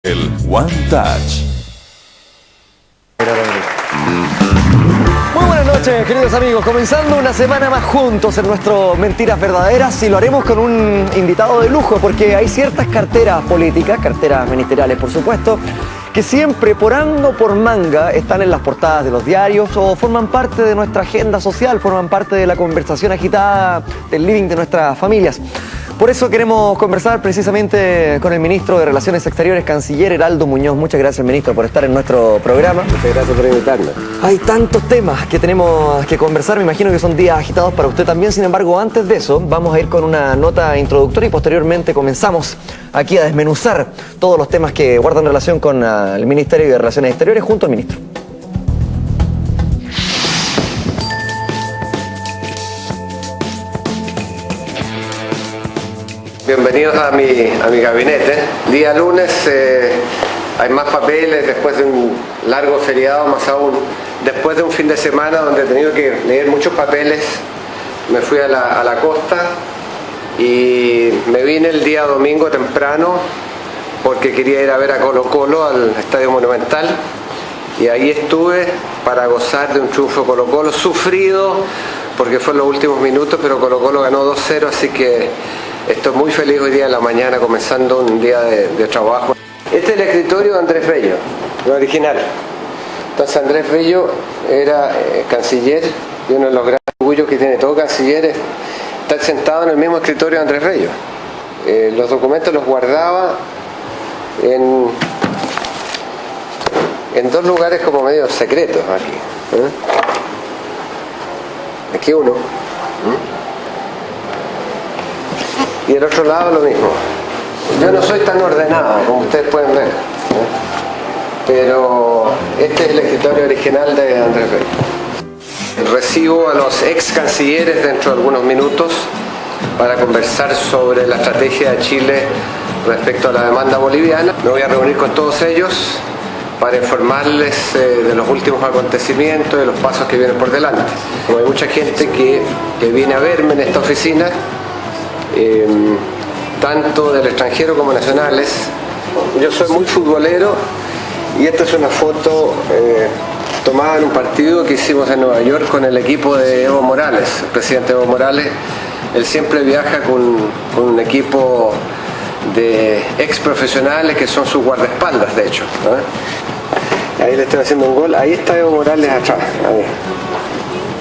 El One Touch. Muy buenas noches, queridos amigos. Comenzando una semana más juntos en nuestro Mentiras Verdaderas, y lo haremos con un invitado de lujo, porque hay ciertas carteras políticas, carteras ministeriales por supuesto, que siempre por ando por manga están en las portadas de los diarios o forman parte de nuestra agenda social, forman parte de la conversación agitada del living de nuestras familias. Por eso queremos conversar precisamente con el ministro de Relaciones Exteriores, canciller Heraldo Muñoz. Muchas gracias, ministro, por estar en nuestro programa. Muchas gracias por invitarme. Hay tantos temas que tenemos que conversar, me imagino que son días agitados para usted también. Sin embargo, antes de eso, vamos a ir con una nota introductoria y posteriormente comenzamos aquí a desmenuzar todos los temas que guardan relación con el Ministerio de Relaciones Exteriores junto al ministro. Bienvenidos a mi gabinete. Día lunes hay más papeles después de un largo feriado, más aún después de un fin de semana donde he tenido que leer muchos papeles. Me fui a la costa y me vine el día domingo temprano porque quería ir a ver a Colo-Colo al Estadio Monumental, y ahí estuve para gozar de un triunfo de Colo-Colo sufrido porque fue en los últimos minutos, pero Colo-Colo ganó 2-0, así que estoy muy feliz hoy día en la mañana, comenzando un día de trabajo. Este es el escritorio de Andrés Bello, el original. Entonces Andrés Bello era canciller, y uno de los grandes orgullos que tiene todo canciller es estar sentado en el mismo escritorio de Andrés Bello. Los documentos los guardaba en dos lugares como medio secretos aquí. Aquí uno. Y el otro lado lo mismo. Yo no soy tan ordenado como ustedes pueden ver, pero este es el escritorio original de Andrés Bello. Recibo a los ex cancilleres dentro de algunos minutos para conversar sobre la estrategia de Chile respecto a la demanda boliviana. Me voy a reunir con todos ellos para informarles de los últimos acontecimientos y de los pasos que vienen por delante. Como hay mucha gente que viene a verme en esta oficina, tanto del extranjero como nacionales. Yo soy muy futbolero y esta es una foto tomada en un partido que hicimos en Nueva York con el equipo de Evo Morales, el presidente Evo Morales. Él siempre viaja con un equipo de ex profesionales que son sus guardaespaldas, de hecho. Ahí le estoy haciendo un gol, ahí está Evo Morales atrás. Ahí.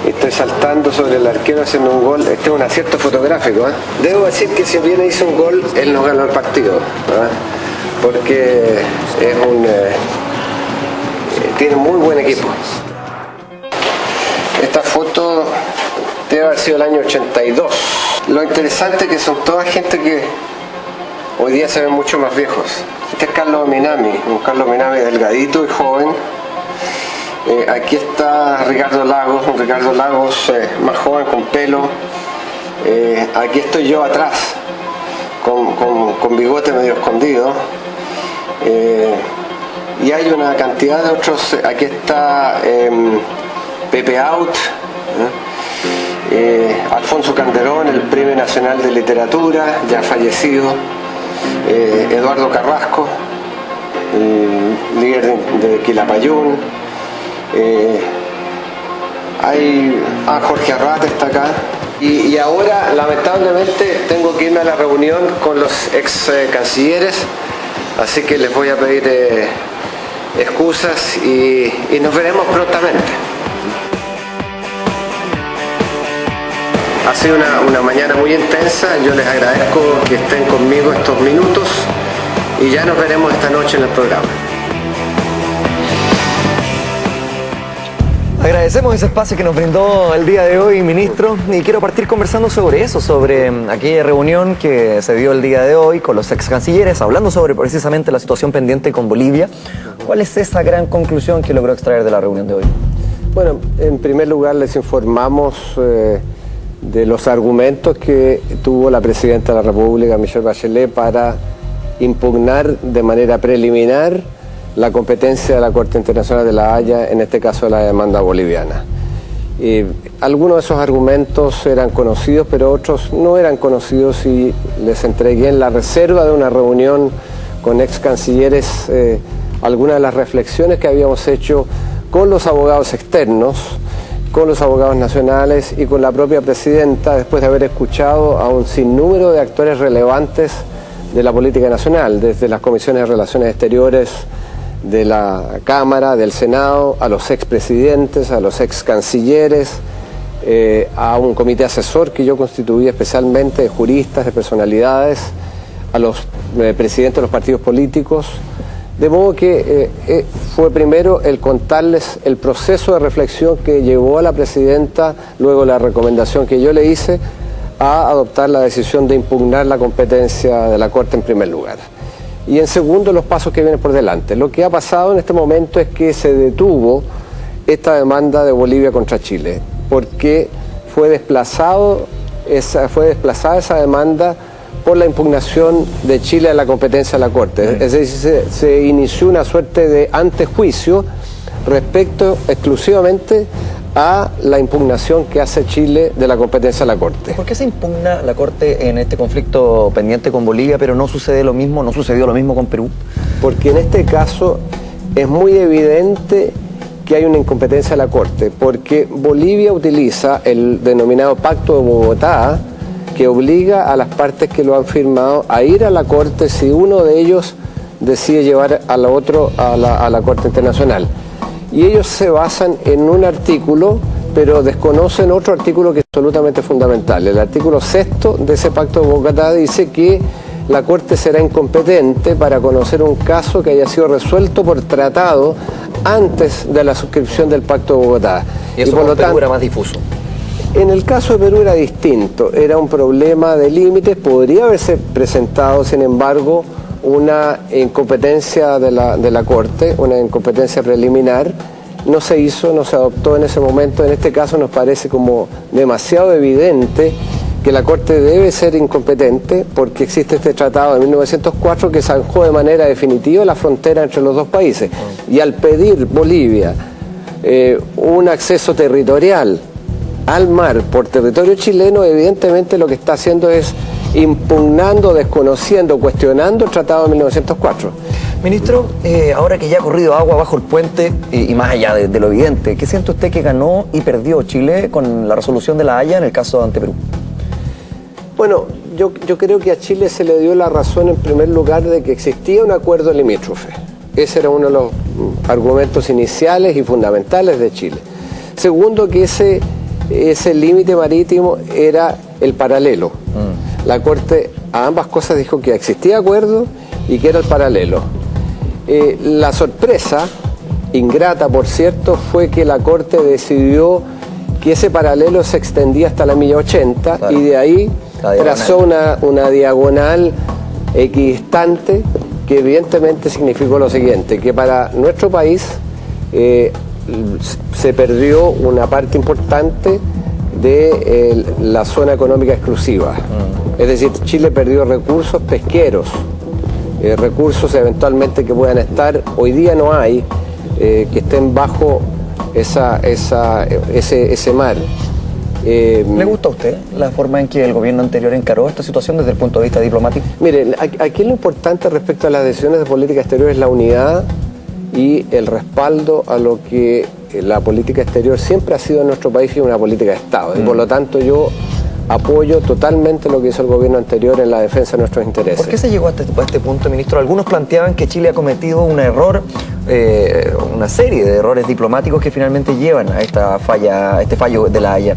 Estoy saltando sobre el arquero haciendo un gol. Este es un acierto fotográfico. Debo decir que si bien hizo un gol, él no ganó el partido, porque tiene muy buen equipo. Esta foto debe haber sido el año 82. Lo interesante es que son toda gente que hoy día se ven mucho más viejos. Este es Carlos Minami, un Carlos Minami delgadito y joven. Aquí está Ricardo Lagos, un Ricardo Lagos más joven, con pelo. Aquí estoy yo atrás, con bigote medio escondido. Y hay una cantidad de otros. Aquí está Pepe Out, Alfonso Calderón, el Premio Nacional de Literatura, ya fallecido. Eduardo Carrasco, el líder de Quilapayún. Jorge Arrate está acá. Y ahora, lamentablemente, tengo que irme a la reunión con los ex cancilleres, así que les voy a pedir excusas y nos veremos prontamente. Ha sido una mañana muy intensa. Yo les agradezco que estén conmigo estos minutos y ya nos veremos esta noche en el programa. Agradecemos ese espacio que nos brindó el día de hoy, ministro, y quiero partir conversando sobre eso, sobre aquella reunión que se dio el día de hoy con los ex cancilleres, hablando sobre precisamente la situación pendiente con Bolivia. ¿Cuál es esa gran conclusión que logró extraer de la reunión de hoy? Bueno, en primer lugar les informamos de los argumentos que tuvo la Presidenta de la República, Michelle Bachelet, para impugnar de manera preliminar la competencia de la Corte Internacional de la Haya, en este caso de la demanda boliviana. Algunos de esos argumentos eran conocidos, pero otros no eran conocidos, y les entregué en la reserva de una reunión con ex cancilleres algunas de las reflexiones que habíamos hecho con los abogados externos, con los abogados nacionales y con la propia presidenta, después de haber escuchado a un sinnúmero de actores relevantes de la política nacional, desde las comisiones de Relaciones Exteriores de la Cámara, del Senado, a los expresidentes, a los ex cancilleres, a un comité asesor que yo constituí especialmente de juristas, de personalidades, a los presidentes de los partidos políticos. De modo que fue primero el contarles el proceso de reflexión que llevó a la presidenta, luego la recomendación que yo le hice, a adoptar la decisión de impugnar la competencia de la Corte en primer lugar. Y en segundo, los pasos que vienen por delante. Lo que ha pasado en este momento es que se detuvo esta demanda de Bolivia contra Chile, porque fue desplazada esa demanda por la impugnación de Chile a la competencia de la Corte. Es decir, se inició una suerte de antejuicio respecto exclusivamente a la impugnación que hace Chile de la competencia de la Corte. ¿Por qué se impugna la Corte en este conflicto pendiente con Bolivia, pero no sucedió lo mismo con Perú? Porque en este caso es muy evidente que hay una incompetencia de la Corte, porque Bolivia utiliza el denominado Pacto de Bogotá, que obliga a las partes que lo han firmado a ir a la Corte si uno de ellos decide llevar al otro a la Corte Internacional. Y ellos se basan en un artículo, pero desconocen otro artículo que es absolutamente fundamental. El artículo 6º de ese Pacto de Bogotá dice que la Corte será incompetente para conocer un caso que haya sido resuelto por tratado antes de la suscripción del Pacto de Bogotá. Y eso por lo tanto era más difuso. En el caso de Perú era distinto, era un problema de límites, podría haberse presentado, sin embargo, una incompetencia de la Corte, una incompetencia preliminar. No se hizo, no se adoptó en ese momento. En este caso nos parece como demasiado evidente que la Corte debe ser incompetente porque existe este tratado de 1904 que zanjó de manera definitiva la frontera entre los dos países. Y al pedir Bolivia un acceso territorial al mar por territorio chileno, evidentemente lo que está haciendo es impugnando, desconociendo, cuestionando el Tratado de 1904. Ministro, ahora que ya ha corrido agua bajo el puente y más allá de lo evidente, ¿qué siente usted que ganó y perdió Chile con la resolución de la Haya en el caso ante Perú? Bueno, yo creo que a Chile se le dio la razón en primer lugar de que existía un acuerdo limítrofe. Ese era uno de los argumentos iniciales y fundamentales de Chile. Segundo, que ese límite marítimo era el paralelo. La Corte a ambas cosas dijo que existía acuerdo y que era el paralelo. La sorpresa, ingrata por cierto, fue que la Corte decidió que ese paralelo se extendía hasta la milla 80, claro, y de ahí trazó una diagonal equidistante que evidentemente significó lo siguiente, que para nuestro país se perdió una parte importante de la zona económica exclusiva. Es decir, Chile perdió recursos pesqueros, recursos eventualmente que puedan estar, hoy día no hay, que estén bajo ese mar. ¿Le gusta a usted la forma en que el gobierno anterior encaró esta situación desde el punto de vista diplomático? Mire, aquí lo importante respecto a las decisiones de política exterior es la unidad y el respaldo a lo que la política exterior siempre ha sido en nuestro país, y una política de Estado. Y por lo tanto yo apoyo totalmente lo que hizo el gobierno anterior en la defensa de nuestros intereses. ¿Por qué se llegó a este punto, ministro? Algunos planteaban que Chile ha cometido un error, una serie de errores diplomáticos que finalmente llevan a este fallo de la Haya.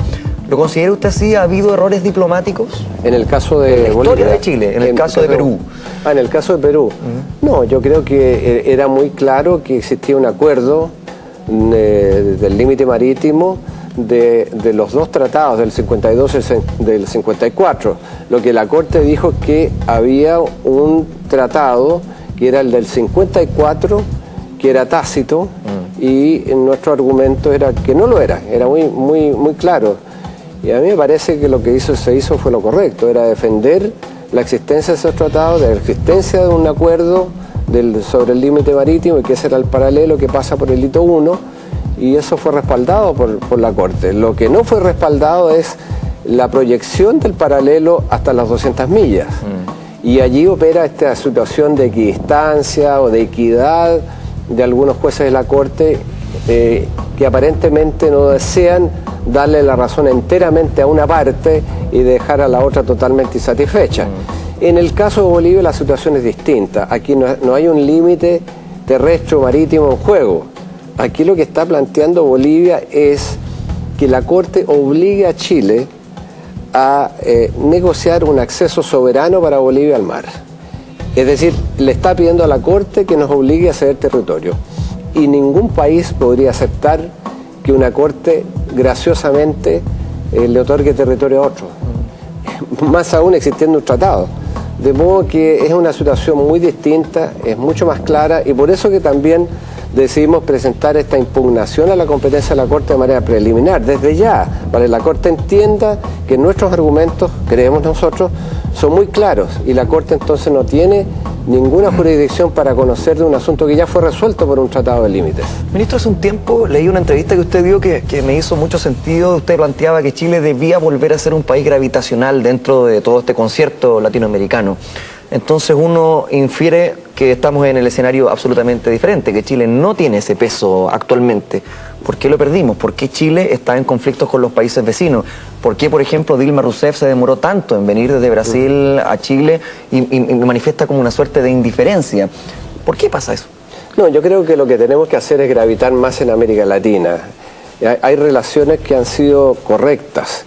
¿Lo considera usted así? ¿Ha habido errores diplomáticos? En el caso de la historia de Chile, en el caso de Perú. En el caso de Perú. No, yo creo que era muy claro que existía un acuerdo del límite marítimo de los dos tratados, del 52 y del 54. Lo que la Corte dijo es que había un tratado que era el del 54, que era tácito, y nuestro argumento era que no lo era muy claro. Y a mí me parece que lo que se hizo fue lo correcto, era defender la existencia de esos tratados, de la existencia de un acuerdo sobre el límite marítimo, y que ese era el paralelo que pasa por el hito 1, y eso fue respaldado por la Corte. Lo que no fue respaldado es la proyección del paralelo hasta las 200 millas. Y allí opera esta situación de equidistancia o de equidad de algunos jueces de la Corte que aparentemente no desean darle la razón enteramente a una parte y dejar a la otra totalmente insatisfecha. En el caso de Bolivia la situación es distinta. Aquí no hay un límite terrestre o marítimo en juego. Aquí lo que está planteando Bolivia es que la Corte obligue a Chile a negociar un acceso soberano para Bolivia al mar. Es decir, le está pidiendo a la Corte que nos obligue a ceder territorio. Y ningún país podría aceptar que una Corte graciosamente le otorgue territorio a otro. Más aún existiendo un tratado. De modo que es una situación muy distinta, es mucho más clara, y por eso que también decidimos presentar esta impugnación a la competencia de la Corte de manera preliminar, desde ya, para que la Corte entienda que nuestros argumentos, creemos nosotros, son muy claros, y la Corte entonces no tiene ninguna jurisdicción para conocer de un asunto que ya fue resuelto por un tratado de límites. Ministro, hace un tiempo leí una entrevista que usted dio que me hizo mucho sentido. Usted planteaba que Chile debía volver a ser un país gravitacional dentro de todo este concierto latinoamericano. Entonces uno infiere que estamos en el escenario absolutamente diferente, que Chile no tiene ese peso actualmente. ¿Por qué lo perdimos? ¿Por qué Chile está en conflictos con los países vecinos? ¿Por qué, por ejemplo, Dilma Rousseff se demoró tanto en venir desde Brasil a Chile y manifiesta como una suerte de indiferencia? ¿Por qué pasa eso? No, yo creo que lo que tenemos que hacer es gravitar más en América Latina. Hay relaciones que han sido correctas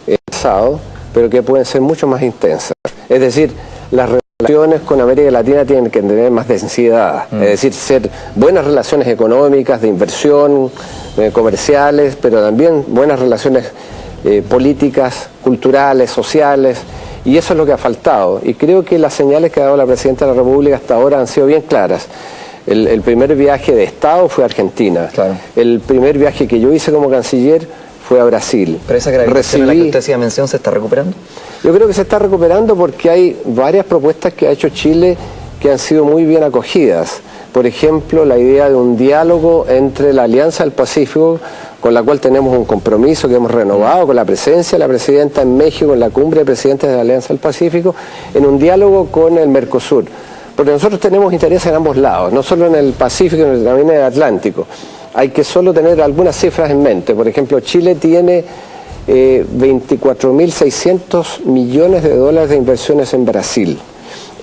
en el pasado, pero que pueden ser mucho más intensas. Es decir, las relaciones con América Latina tienen que tener más densidad, es decir, ser buenas relaciones económicas, de inversión, comerciales, pero también buenas relaciones políticas, culturales, sociales, y eso es lo que ha faltado. Y creo que las señales que ha dado la Presidenta de la República hasta ahora han sido bien claras. El primer viaje de Estado fue a Argentina. Claro. El primer viaje que yo hice como canciller fue a Brasil. ¿Pero esa gravitación a la que usted hacía mención se está recuperando? Yo creo que se está recuperando porque hay varias propuestas que ha hecho Chile que han sido muy bien acogidas. Por ejemplo, la idea de un diálogo entre la Alianza del Pacífico, con la cual tenemos un compromiso que hemos renovado con la presencia de la Presidenta en México, en la cumbre de presidentes de la Alianza del Pacífico, en un diálogo con el Mercosur. Porque nosotros tenemos interés en ambos lados, no solo en el Pacífico, sino también en el Atlántico. Hay que solo tener algunas cifras en mente. Por ejemplo, Chile tiene 24.600 millones de dólares de inversiones en Brasil.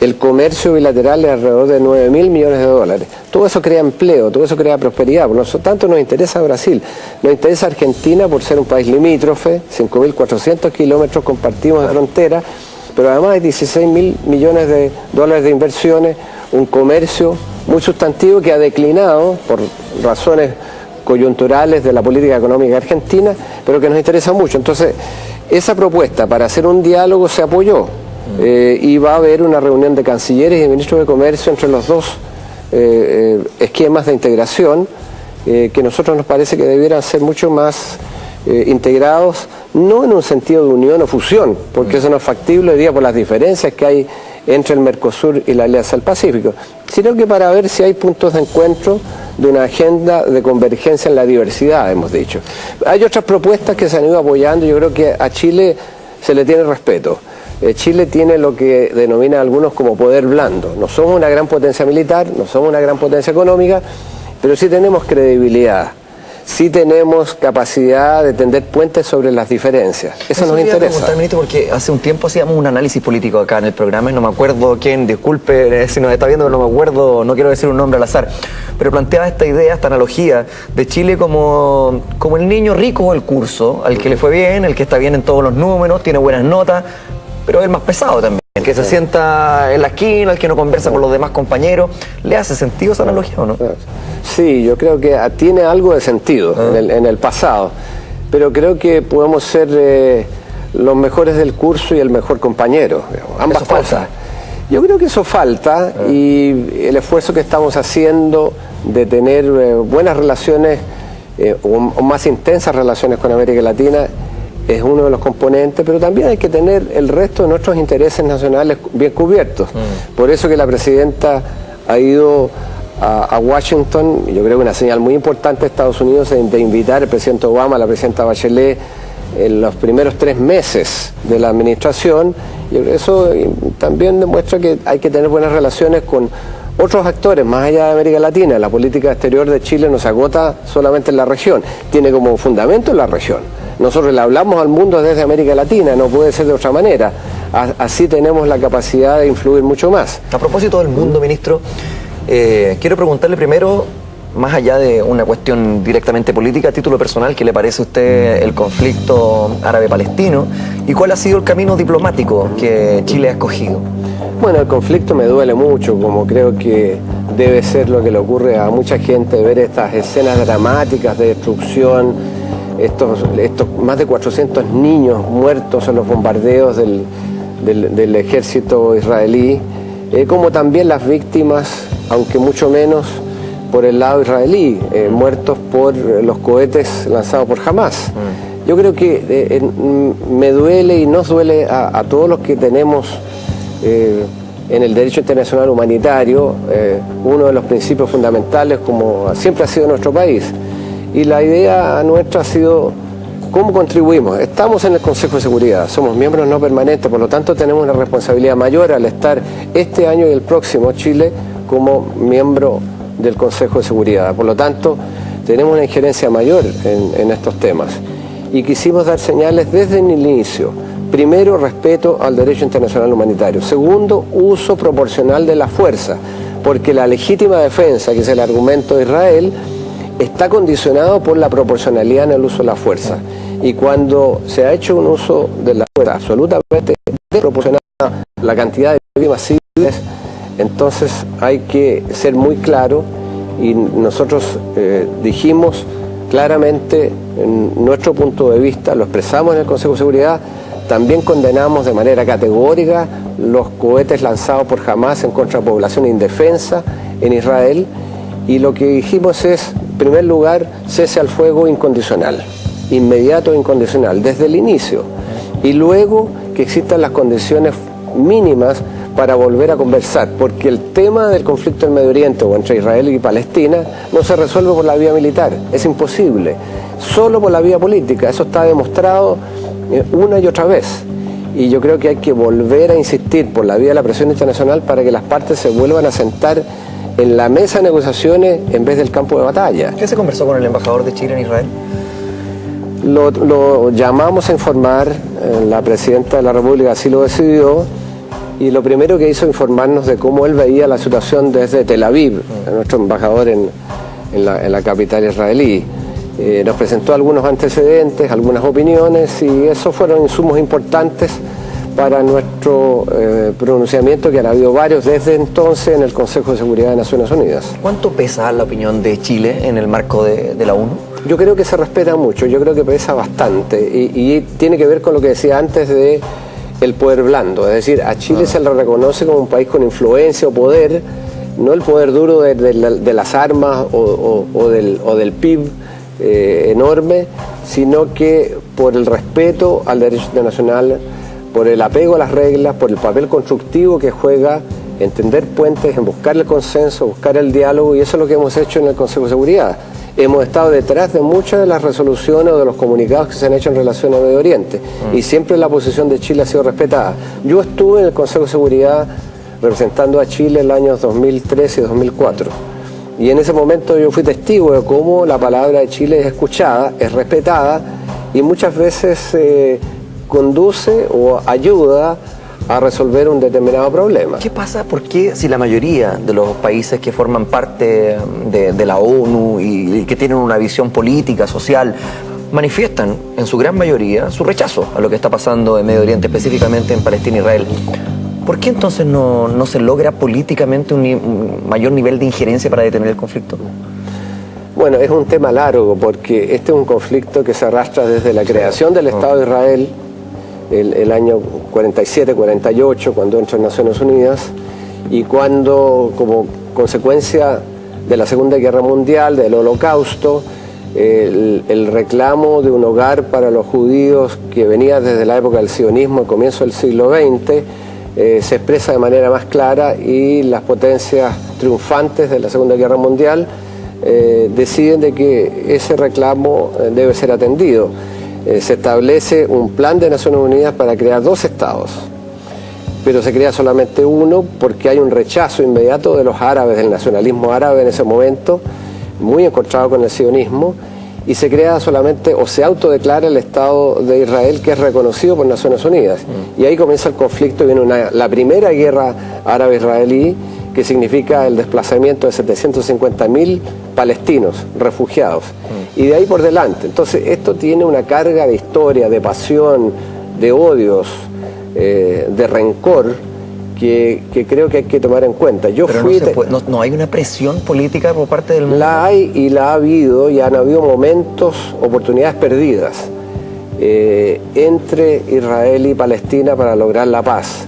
El comercio bilateral es alrededor de 9.000 millones de dólares. Todo eso crea empleo, todo eso crea prosperidad. Por lo tanto, nos interesa Brasil. Nos interesa Argentina por ser un país limítrofe, 5.400 kilómetros compartimos de frontera, pero además hay 16.000 millones de dólares de inversiones, un comercio muy sustantivo que ha declinado por razones coyunturales de la política económica argentina, pero que nos interesa mucho. Entonces, esa propuesta para hacer un diálogo se apoyó y va a haber una reunión de cancilleres y de ministros de comercio entre los dos esquemas de integración que a nosotros nos parece que debieran ser mucho más integrados, no en un sentido de unión o fusión, porque eso no es factible hoy día por las diferencias que hay entre el Mercosur y la Alianza del Pacífico, sino que para ver si hay puntos de encuentro de una agenda de convergencia en la diversidad, hemos dicho. Hay otras propuestas que se han ido apoyando, yo creo que a Chile se le tiene respeto. Chile tiene lo que denominan algunos como poder blando. No somos una gran potencia militar, no somos una gran potencia económica, pero sí tenemos credibilidad. Sí tenemos capacidad de tender puentes sobre las diferencias. Eso nos interesa. Ministro, porque hace un tiempo hacíamos un análisis político acá en el programa, y no me acuerdo quién, disculpe si nos está viendo, pero no me acuerdo, no quiero decir un nombre al azar, pero planteaba esta idea, esta analogía de Chile como el niño rico del curso, al que le fue bien, el que está bien en todos los números, tiene buenas notas, pero es el más pesado también, el que se sienta en la esquina, el que no conversa con los demás compañeros. ¿Le hace sentido esa analogía o no? Sí, yo creo que tiene algo de sentido en el pasado, pero creo que podemos ser los mejores del curso y el mejor compañero, digamos, ambas cosas. Yo creo que eso falta y el esfuerzo que estamos haciendo de tener buenas relaciones o más intensas relaciones con América Latina es uno de los componentes, pero también hay que tener el resto de nuestros intereses nacionales bien cubiertos. Por eso que la Presidenta ha ido a Washington, y yo creo que una señal muy importante de Estados Unidos es de invitar al presidente Obama, a la presidenta Bachelet, en los primeros 3 meses de la administración, Y eso también demuestra que hay que tener buenas relaciones con otros actores más allá de América Latina. La política exterior de Chile no se agota solamente en la región, tiene como fundamento la región. Nosotros le hablamos al mundo desde América Latina, no puede ser de otra manera. Así tenemos la capacidad de influir mucho más. A propósito del mundo, ministro, quiero preguntarle primero, más allá de una cuestión directamente política, a título personal, ¿qué le parece a usted el conflicto árabe-palestino y cuál ha sido el camino diplomático que Chile ha escogido? Bueno, el conflicto me duele mucho, como creo que debe ser lo que le ocurre a mucha gente, ver estas escenas dramáticas de destrucción, estos más de 400 niños muertos en los bombardeos del ejército israelí, como también las víctimas, aunque mucho menos por el lado israelí, muertos por los cohetes lanzados por Hamas. Yo creo que me duele y nos duele a todos los que tenemos en el derecho internacional humanitario uno de los principios fundamentales, como siempre ha sido nuestro país. Y la idea nuestra ha sido cómo contribuimos. Estamos en el Consejo de Seguridad, somos miembros no permanentes, por lo tanto tenemos una responsabilidad mayor al estar este año y el próximo Chile como miembro del Consejo de Seguridad. Por lo tanto, tenemos una injerencia mayor en estos temas. Y quisimos dar señales desde el inicio. Primero, respeto al derecho internacional humanitario. Segundo, uso proporcional de la fuerza, porque la legítima defensa, que es el argumento de Israel, está condicionado por la proporcionalidad en el uso de la fuerza. Y cuando se ha hecho un uso de la fuerza absolutamente desproporcionado a la cantidad de víctimas civiles, entonces hay que ser muy claro, y nosotros dijimos claramente nuestro punto de vista, lo expresamos en el Consejo de Seguridad. También condenamos de manera categórica los cohetes lanzados por Hamas en contra de población indefensa en Israel, y lo que dijimos es, en primer lugar, cese al fuego incondicional, inmediato e incondicional, desde el inicio, y luego que existan las condiciones mínimas para volver a conversar, porque el tema del conflicto en Medio Oriente o entre Israel y Palestina no se resuelve por la vía militar, es imposible, solo por la vía política. Eso está demostrado una y otra vez, y yo creo que hay que volver a insistir por la vía de la presión internacional para que las partes se vuelvan a sentar en la mesa de negociaciones en vez del campo de batalla. ¿Qué se conversó con el embajador de Chile en Israel? Lo llamamos a informar, la presidenta de la República así lo decidió, y lo primero que hizo informarnos de cómo él veía la situación desde Tel Aviv, nuestro embajador en la capital israelí. Nos presentó algunos antecedentes, algunas opiniones, y esos fueron insumos importantes para nuestro pronunciamiento, que han habido varios desde entonces en el Consejo de Seguridad de Naciones Unidas. ¿Cuánto pesa la opinión de Chile en el marco de la ONU? Yo creo que se respeta mucho, yo creo que pesa bastante, y tiene que ver con lo que decía antes de el poder blando, es decir, a Chile se le reconoce como un país con influencia o poder, no el poder duro de las armas o del PIB enorme, sino que por el respeto al derecho internacional, por el apego a las reglas, por el papel constructivo que juega en tender puentes, en buscar el consenso, buscar el diálogo, y eso es lo que hemos hecho en el Consejo de Seguridad. Hemos estado detrás de muchas de las resoluciones o de los comunicados que se han hecho en relación a Medio Oriente, y siempre la posición de Chile ha sido respetada. Yo estuve en el Consejo de Seguridad representando a Chile en los años 2003 y 2004, y en ese momento yo fui testigo de cómo la palabra de Chile es escuchada, es respetada, y muchas veces conduce o ayuda a resolver un determinado problema. ¿Qué pasa? ¿Por qué si la mayoría de los países que forman parte de la ONU y que tienen una visión política, social, manifiestan en su gran mayoría su rechazo a lo que está pasando en Medio Oriente, específicamente en Palestina e Israel? ¿Por qué entonces no se logra políticamente un mayor nivel de injerencia para detener el conflicto? Bueno, es un tema largo, porque este es un conflicto que se arrastra desde la creación del Estado de Israel, el año 47-48, cuando entra en Naciones Unidas, y cuando, como consecuencia de la Segunda Guerra Mundial, del Holocausto, el reclamo de un hogar para los judíos que venía desde la época del sionismo, al comienzo del siglo XX, se expresa de manera más clara, y las potencias triunfantes de la Segunda Guerra Mundial deciden de que ese reclamo debe ser atendido. Se establece un plan de Naciones Unidas para crear dos estados, pero se crea solamente uno porque hay un rechazo inmediato de los árabes, del nacionalismo árabe en ese momento, muy encontrado con el sionismo, y se crea solamente, o se autodeclara el Estado de Israel, que es reconocido por Naciones Unidas. Y ahí comienza el conflicto y viene la primera guerra árabe-israelí, que significa el desplazamiento de 750.000 palestinos, refugiados. Y de ahí por delante. Entonces esto tiene una carga de historia, de pasión, de odios, de rencor, que creo que hay que tomar en cuenta. Pero no hay una presión política por parte del mundo. La hay y la ha habido, y han habido momentos, oportunidades perdidas entre Israel y Palestina para lograr la paz.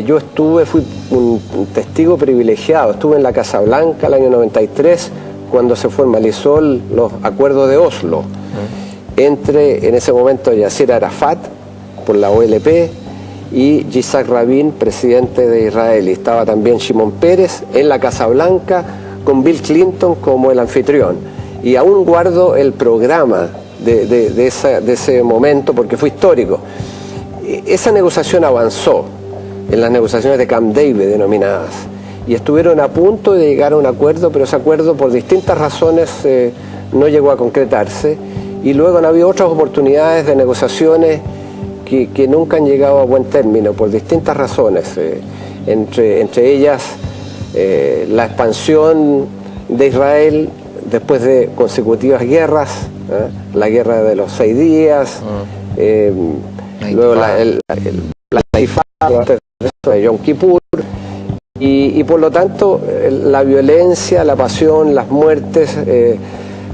Yo fui un testigo privilegiado, estuve en la Casa Blanca el año 93, cuando se formalizó los acuerdos de Oslo, entre, en ese momento, Yasser Arafat, por la OLP, y Yitzhak Rabin, presidente de Israel. Y estaba también Shimon Peres en la Casa Blanca, con Bill Clinton como el anfitrión. Y aún guardo el programa de ese momento, porque fue histórico. Esa negociación avanzó en las negociaciones de Camp David denominadas, y estuvieron a punto de llegar a un acuerdo, pero ese acuerdo por distintas razones no llegó a concretarse, y luego han habido otras oportunidades de negociaciones que nunca han llegado a buen término por distintas razones, entre ellas la expansión de Israel después de consecutivas guerras, la guerra de los 6 días, luego la Intifada de Yom Kippur, y por lo tanto la violencia, la pasión, las muertes,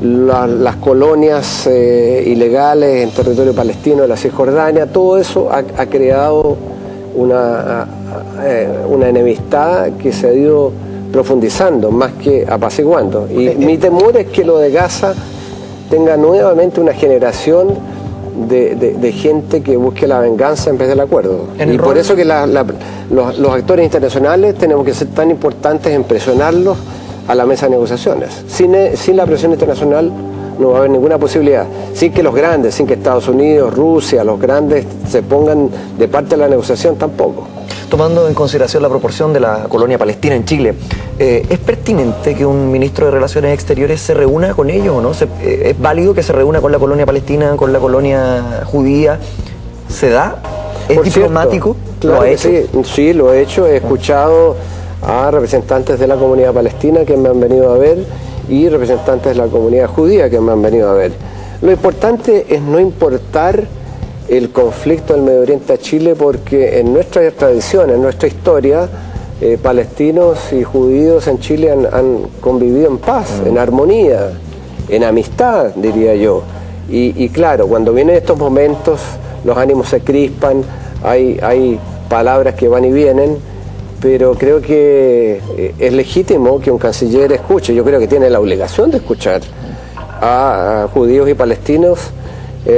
las colonias ilegales en territorio palestino de la Cisjordania, todo eso ha creado una enemistad que se ha ido profundizando más que apaciguando. Y mi temor es que lo de Gaza tenga nuevamente una generación de gente que busque la venganza en vez del acuerdo. Y por eso que los actores internacionales tenemos que ser tan importantes en presionarlos a la mesa de negociaciones. Sin la presión internacional no va a haber ninguna posibilidad. Sin que los grandes, sin que Estados Unidos, Rusia, los grandes se pongan de parte de la negociación, tampoco. Tomando en consideración la proporción de la colonia palestina en Chile, ¿es pertinente que un ministro de Relaciones Exteriores se reúna con ellos o no? ¿Es válido que se reúna con la colonia palestina, con la colonia judía? ¿Se da? ¿Es diplomático? Claro, ¿lo ha hecho? Sí, lo he hecho. He escuchado a representantes de la comunidad palestina que me han venido a ver y representantes de la comunidad judía que me han venido a ver. Lo importante es no importar el conflicto del Medio Oriente a Chile, porque en nuestra tradición, en nuestra historia, palestinos y judíos en Chile han convivido en paz, en armonía, en amistad, diría yo. Y claro, cuando vienen estos momentos, los ánimos se crispan, hay palabras que van y vienen, pero creo que es legítimo que un canciller escuche. Yo creo que tiene la obligación de escuchar a judíos y palestinos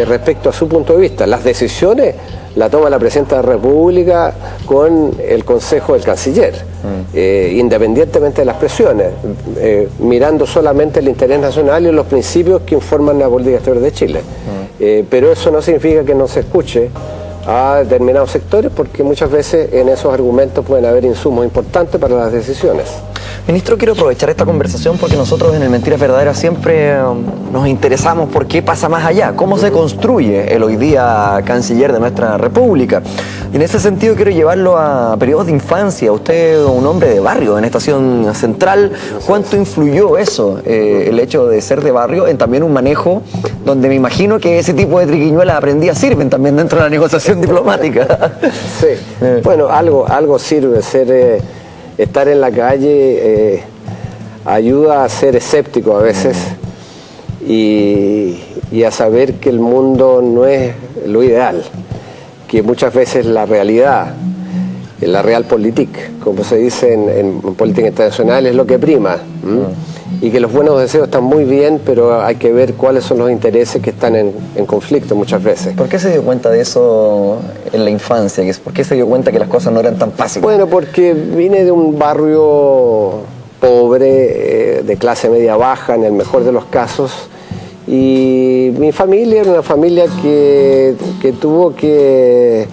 respecto a su punto de vista. Las decisiones la toma la Presidenta de la República con el Consejo del Canciller, independientemente de las presiones, mirando solamente el interés nacional y los principios que informan la política exterior de Chile. Pero eso no significa que no se escuche a determinados sectores, porque muchas veces en esos argumentos pueden haber insumos importantes para las decisiones. Ministro, quiero aprovechar esta conversación porque nosotros en el Mentiras Verdaderas siempre nos interesamos por qué pasa más allá, cómo se construye el hoy día canciller de nuestra república. Y en ese sentido quiero llevarlo a periodos de infancia. Usted, un hombre de barrio en Estación Central, ¿cuánto influyó eso, el hecho de ser de barrio, en también un manejo donde me imagino que ese tipo de triquiñuelas aprendidas sirven también dentro de la negociación diplomática? Sí, bueno, algo sirve estar en la calle, ayuda a ser escéptico a veces y a saber que el mundo no es lo ideal, que muchas veces la realidad, la realpolitik, como se dice en política internacional, es lo que prima. Y que los buenos deseos están muy bien, pero hay que ver cuáles son los intereses que están en conflicto muchas veces. ¿Por qué se dio cuenta de eso en la infancia? ¿Por qué se dio cuenta que las cosas no eran tan fáciles? Bueno, porque vine de un barrio pobre, de clase media baja, en el mejor de los casos, y mi familia era una familia que tuvo que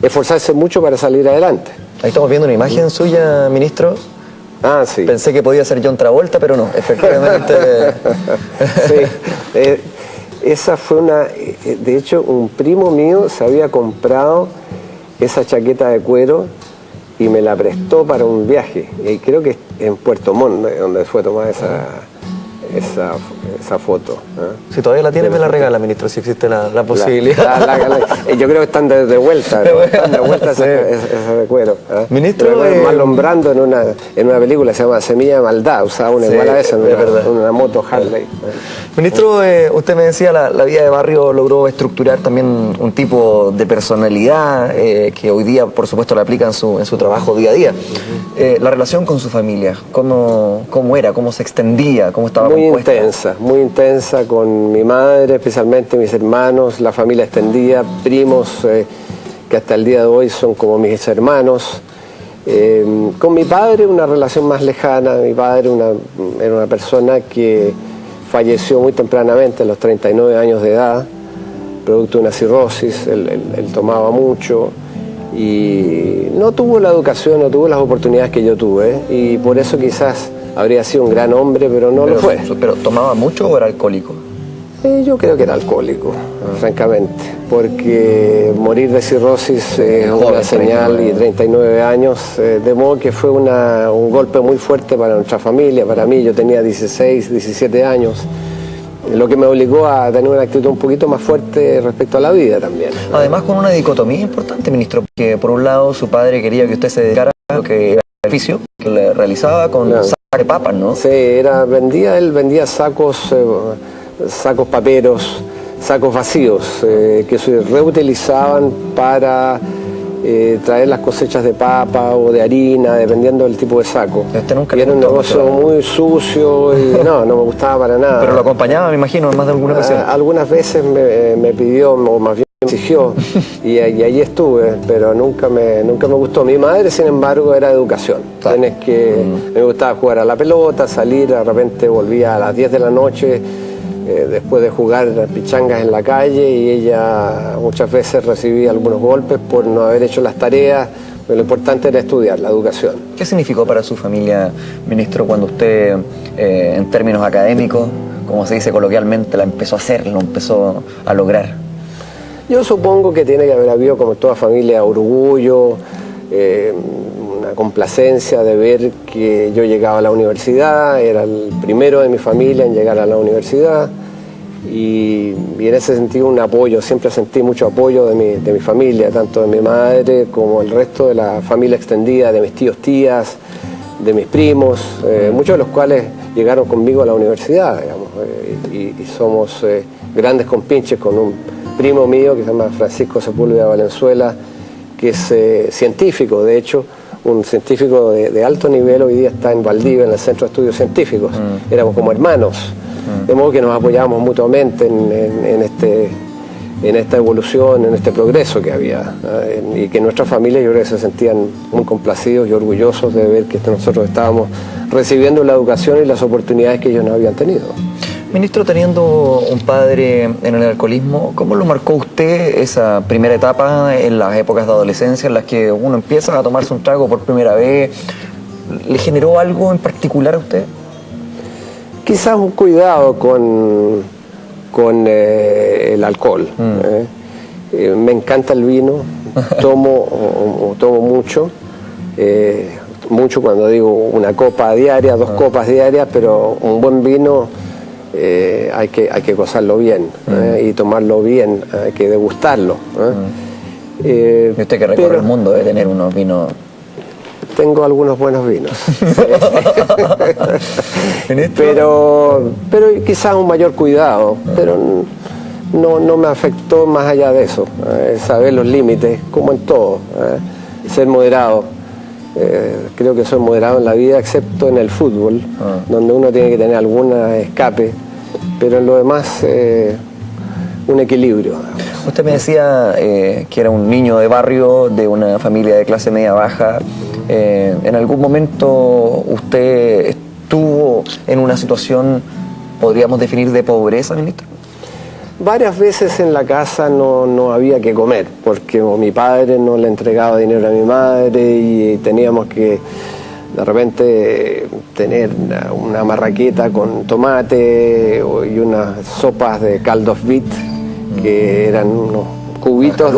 esforzarse mucho para salir adelante. Ahí estamos viendo una imagen suya, ministro. Ah, sí. Pensé que podía ser John Travolta, pero no, efectivamente. Sí, esa fue de hecho, un primo mío se había comprado esa chaqueta de cuero y me la prestó para un viaje. Y creo que en Puerto Montt, donde fue tomada esa foto. Si todavía la tiene, me la regala, ministro, si existe la posibilidad. Yo creo que están de vuelta, ¿no? Están de vuelta esa de cuero. Ministro, Marlon Brando en una película que se llama Semilla de Maldad, usaba una igual a esa en una moto Harley. Ministro, usted me decía, la vida de barrio logró estructurar también un tipo de personalidad que hoy día, por supuesto, la aplica en su trabajo día a día. La relación con su familia, ¿cómo era? ¿Cómo se extendía? ¿Cómo estaba compuesta? Muy intensa con mi madre, especialmente mis hermanos, la familia extendida, primos que hasta el día de hoy son como mis hermanos. Con mi padre una relación más lejana. Mi padre era una persona que falleció muy tempranamente, a los 39 años de edad, producto de una cirrosis. Él tomaba mucho y no tuvo la educación, no tuvo las oportunidades que yo tuve, y por eso quizás habría sido un gran hombre, pero no lo fue. ¿Pero tomaba mucho o era alcohólico? Yo creo que era alcohólico, francamente, porque morir de cirrosis es una señal, y 39 años, de modo que fue un golpe muy fuerte para nuestra familia, para mí. Yo tenía 16, 17 años, lo que me obligó a tener una actitud un poquito más fuerte respecto a la vida también. Además, con una dicotomía importante, ministro, porque por un lado su padre quería que usted se dedicara a lo que era el oficio que le realizaba con saco de papas, ¿no? Sí, él vendía sacos paperos, sacos vacíos, que se reutilizaban para traer las cosechas de papa o de harina, dependiendo del tipo de saco. Nunca y era un negocio muy sucio y no me gustaba para nada. Pero lo acompañaba, me imagino, en más de alguna ocasión. Algunas veces me pidió, o más bien me exigió, y allí estuve, pero nunca me gustó. Mi madre, sin embargo, era educación. Me gustaba jugar a la pelota, salir, de repente volvía a las 10 de la noche, después de jugar pichangas en la calle, y ella muchas veces recibía algunos golpes por no haber hecho las tareas, pero lo importante era estudiar, la educación. ¿Qué significó para su familia, ministro, cuando usted, en términos académicos, como se dice coloquialmente, lo empezó a lograr? Yo supongo que tiene que haber habido, como toda familia, orgullo, una complacencia de ver que yo llegaba a la universidad, era el primero de mi familia en llegar a la universidad, y en ese sentido un apoyo. Siempre sentí mucho apoyo de mi familia, tanto de mi madre como el resto de la familia extendida, de mis tíos, tías, de mis primos, muchos de los cuales llegaron conmigo a la universidad, digamos, y somos grandes compinches con un primo mío que se llama Francisco Sepúlveda Valenzuela, que es científico. De hecho, un científico de alto nivel, hoy día está en Valdivia, en el Centro de Estudios Científicos. Éramos como hermanos, de modo que nos apoyábamos mutuamente en esta evolución, en este progreso que había, y que nuestra familia, yo creo que se sentían muy complacidos y orgullosos de ver que nosotros estábamos recibiendo la educación y las oportunidades que ellos no habían tenido. Ministro, teniendo un padre en el alcoholismo, ¿cómo lo marcó usted esa primera etapa en las épocas de adolescencia en las que uno empieza a tomarse un trago por primera vez? ¿Le generó algo en particular a usted? Quizás un cuidado con el alcohol. Me encanta el vino, tomo mucho. Mucho cuando digo una copa diaria, 2 copas diarias, pero un buen vino hay que gozarlo bien, y tomarlo bien, hay que degustarlo. Y usted que recorre el mundo debe tener unos vinos. Tengo algunos buenos vinos. pero quizás un mayor cuidado, pero no me afectó más allá de eso. Saber los límites, como en todo, ser moderado. Creo que soy moderado en la vida, excepto en el fútbol, donde uno tiene que tener alguna escape, pero en lo demás un equilibrio. Usted me decía que era un niño de barrio, de una familia de clase media baja. ¿En algún momento usted estuvo en una situación, podríamos definir, de pobreza, ministro? Varias veces en la casa no había que comer, porque mi padre no le entregaba dinero a mi madre y teníamos que de repente tener una marraqueta con tomate y unas sopas de caldos vit, que eran unos cubitos,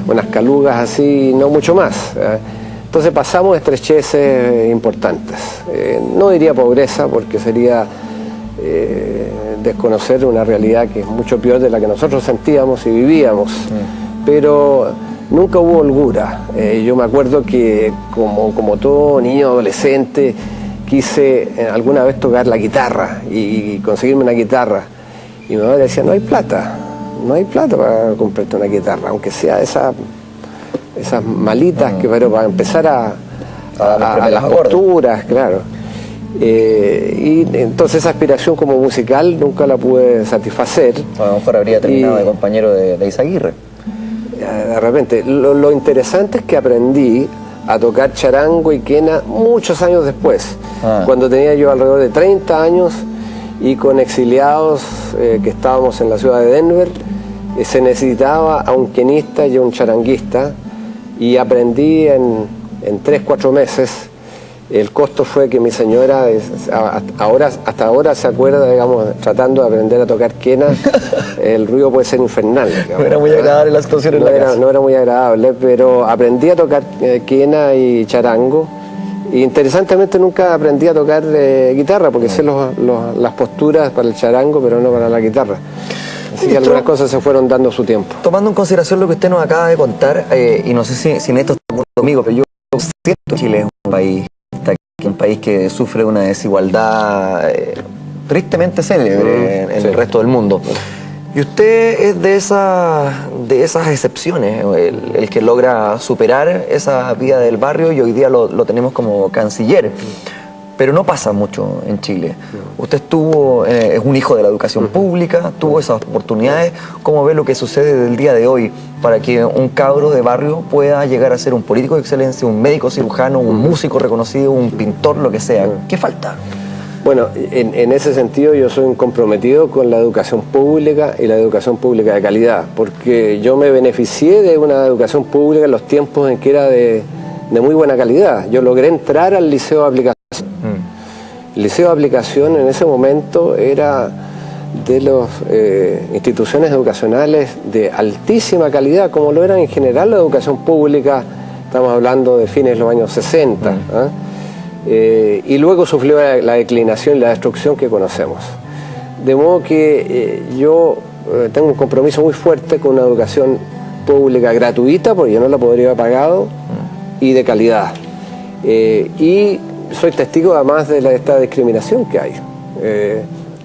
unas calugas así, no mucho más. Entonces pasamos estrecheces importantes. No diría pobreza, porque sería desconocer una realidad que es mucho peor de la que nosotros sentíamos y vivíamos, pero nunca hubo holgura. Yo me acuerdo que como todo niño adolescente quise alguna vez tocar la guitarra y conseguirme una guitarra, y mi madre decía, no hay plata para comprarte una guitarra, aunque sea esas malitas, pero para empezar a las posturas, claro. Y entonces esa aspiración como musical nunca la pude satisfacer. A lo mejor habría terminado de compañero de Izaguirre. De repente, lo interesante es que aprendí a tocar charango y quena muchos años después, cuando tenía yo alrededor de 30 años y con exiliados que estábamos en la ciudad de Denver, se necesitaba a un quenista y a un charanguista, y aprendí en 3-4 meses. El costo fue que mi señora hasta ahora se acuerda, digamos, tratando de aprender a tocar quena, el ruido puede ser infernal. Digamos, no era muy agradable la situación en la casa. No era muy agradable, pero aprendí a tocar quena y charango. Y interesantemente nunca aprendí a tocar guitarra, porque sé las posturas para el charango, pero no para la guitarra. Así que algunas cosas se fueron dando su tiempo. Tomando en consideración lo que usted nos acaba de contar, y no sé si en esto está conmigo, pero yo siento que Chile es un país que sufre una desigualdad tristemente célebre en el resto del mundo. Y usted es de esas excepciones, el que logra superar esa vida del barrio, y hoy día lo tenemos como canciller. Pero no pasa mucho en Chile. Usted es un hijo de la educación pública, tuvo esas oportunidades. ¿Cómo ve lo que sucede del día de hoy para que un cabro de barrio pueda llegar a ser un político de excelencia, un médico cirujano, un músico reconocido, un pintor, lo que sea? ¿Qué falta? Bueno, en ese sentido yo soy un comprometido con la educación pública y la educación pública de calidad, porque yo me beneficié de una educación pública en los tiempos en que era de muy buena calidad. Yo logré entrar al Liceo de Aplicación. El Liceo de Aplicación en ese momento era de las instituciones educacionales de altísima calidad, como lo era en general la educación pública. Estamos hablando de fines de los años 60. Y luego sufrió la declinación y la destrucción que conocemos. De modo que yo tengo un compromiso muy fuerte con una educación pública gratuita, porque yo no la podría haber pagado, y de calidad. Y soy testigo además de esta discriminación que hay,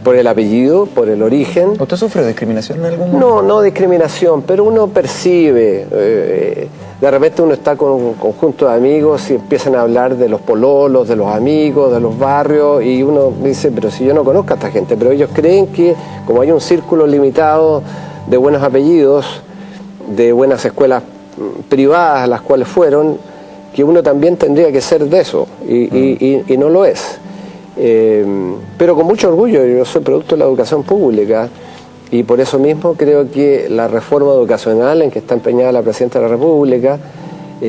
por el apellido, por el origen. ¿Usted sufre discriminación en algún momento? No discriminación, pero uno percibe, de repente uno está con un conjunto de amigos y empiezan a hablar de los pololos, de los amigos, de los barrios, y uno dice, pero si yo no conozco a esta gente, pero ellos creen que como hay un círculo limitado de buenos apellidos, de buenas escuelas privadas a las cuales fueron, que uno también tendría que ser de eso, y no lo es. Pero con mucho orgullo, yo soy producto de la educación pública, y por eso mismo creo que la reforma educacional en que está empeñada la Presidenta de la República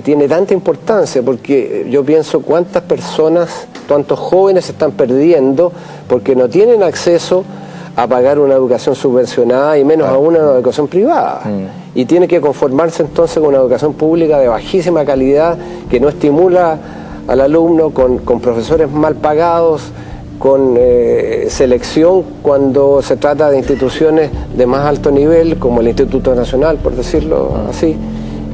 tiene tanta importancia, porque yo pienso cuántas personas, cuántos jóvenes se están perdiendo porque no tienen acceso a pagar una educación subvencionada, y menos aún una educación privada. Y tiene que conformarse entonces con una educación pública de bajísima calidad, que no estimula al alumno, con profesores mal pagados, con selección cuando se trata de instituciones de más alto nivel, como el Instituto Nacional, por decirlo así.